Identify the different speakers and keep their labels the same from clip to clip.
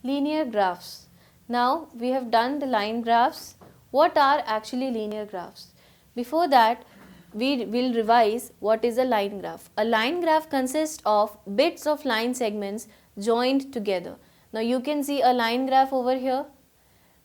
Speaker 1: Linear graphs. Now we have done the line graphs. What are actually linear graphs? Before that, we will revise what is a line graph. A line graph consists of bits of line segments joined together. Now you can see a line graph over here.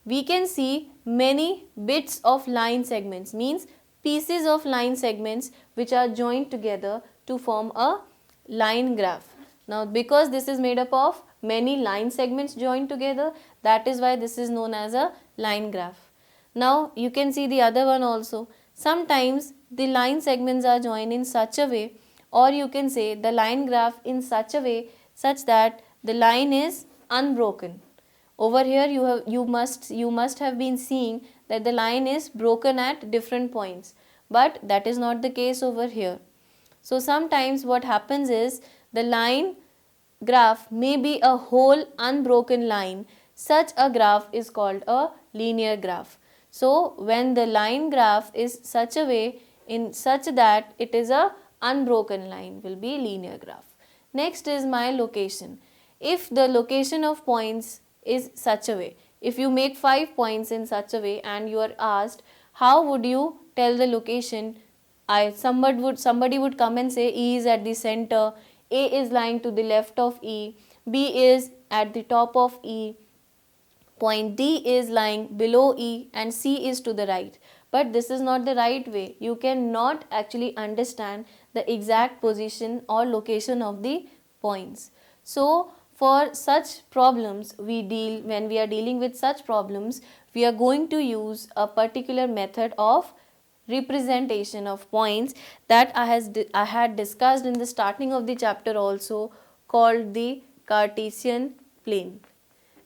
Speaker 1: We can see many bits of line segments, means pieces of line segments which are joined together to form a line graph. Now because this is made up of many line segments joined together, that is why this is known as a line graph. Now you can see the other one also. Sometimes the line segments are joined in such a way, or you can say the line graph in such a way such that the line is unbroken. Over here you must have been seeing that the line is broken at different points, but that is not the case over here. So sometimes what happens is the line graph may be a whole unbroken line. Such a graph is called a linear graph. So when the line graph is such a way in such that it is a unbroken line, will be linear graph. Next is my location. If the location of points is such a way, if you make 5 points in such a way and you are asked how would you tell the location, somebody would come and say E is at the center, A is lying to the left of E, B is at the top of E, point D is lying below E, and C is to the right. But this is not the right way. You cannot actually understand the exact position or location of the points. So for such problems when we are dealing with such problems, we are going to use a particular method of representation of points that I had discussed in the starting of the chapter also, called the Cartesian plane.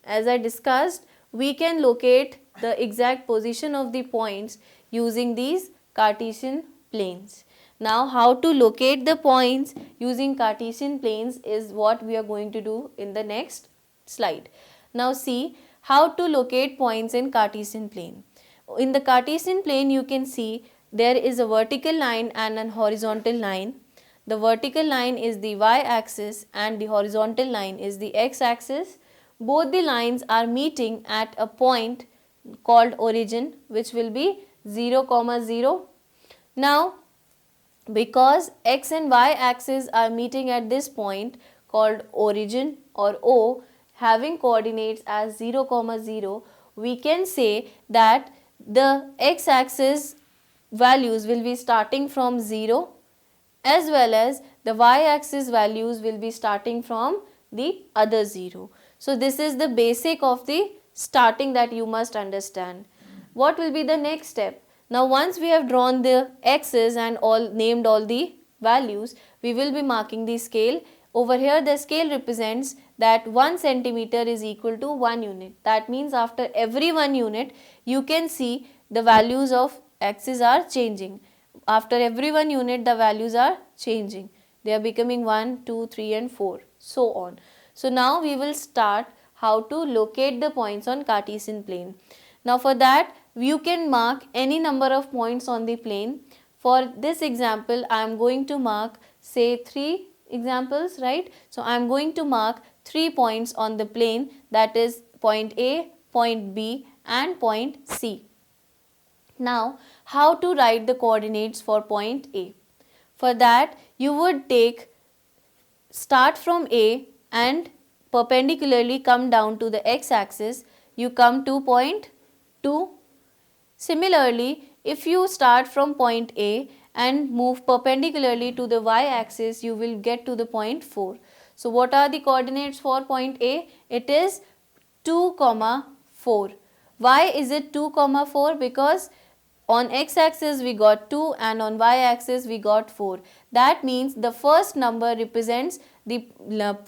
Speaker 1: As I discussed, we can locate the exact position of the points using these Cartesian planes. Now how to locate the points using Cartesian planes is what we are going to do in the next slide. Now see how to locate points in Cartesian plane. In the Cartesian plane you can see there is a vertical line and an horizontal line. The vertical line is the y-axis and the horizontal line is the x-axis. Both the lines are meeting at a point called origin, which will be 0, 0. Now because x and y axis are meeting at this point called origin or O, having coordinates as 0, 0, we can say that the x axis values will be starting from 0 as well as the y axis values will be starting from the other 0. So this is the basic of the starting that you must understand. What will be the next step? Now once we have drawn the x's and named all the values, we will be marking the scale. Over here the scale represents that 1 centimeter is equal to 1 unit. That means after every 1 unit you can see the values of x's are changing. After every 1 unit the values are changing. They are becoming 1, 2, 3 and 4, so on. So now we will start how to locate the points on Cartesian plane. Now for that you can mark any number of points on the plane. For this example I am going to mark say 3 examples, right? So I am going to mark 3 points on the plane, that is point A, point B and point C. Now how to write the coordinates for point A? For that you would start from A and perpendicularly come down to the x-axis, you come to point 2. Similarly, if you start from point A and move perpendicularly to the y-axis, you will get to the point 4. So what are the coordinates for point A? It is 2, 4. Why is it 2, 4? Because on x-axis we got 2 and on y-axis we got 4. That means the first number represents the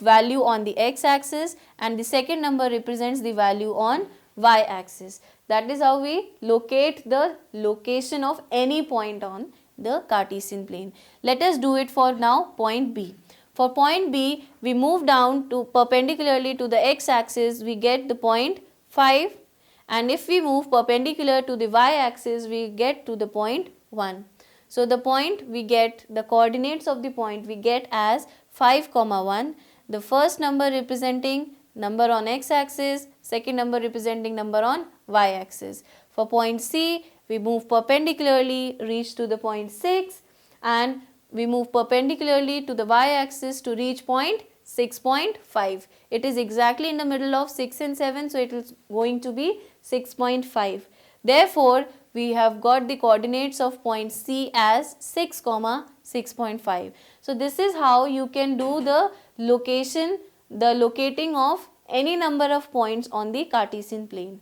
Speaker 1: value on the x-axis and the second number represents the value on y-axis. That is how we locate the location of any point on the Cartesian plane. Let us do it for now point B. For point B, we move down to perpendicularly to the x-axis, we get the point 5, and if we move perpendicular to the y-axis, we get to the point 1. So the point we get, the coordinates of the point we get as 5, 1, the first number representing number on x-axis, second number representing number on y-axis. For point C, we move perpendicularly, reach to the point 6, and we move perpendicularly to the y-axis to reach point 6.5. It is exactly in the middle of 6 and 7, so it is going to be 6.5. Therefore, we have got the coordinates of point C as 6, 6.5. So this is how you can do the locating of any number of points on the Cartesian plane.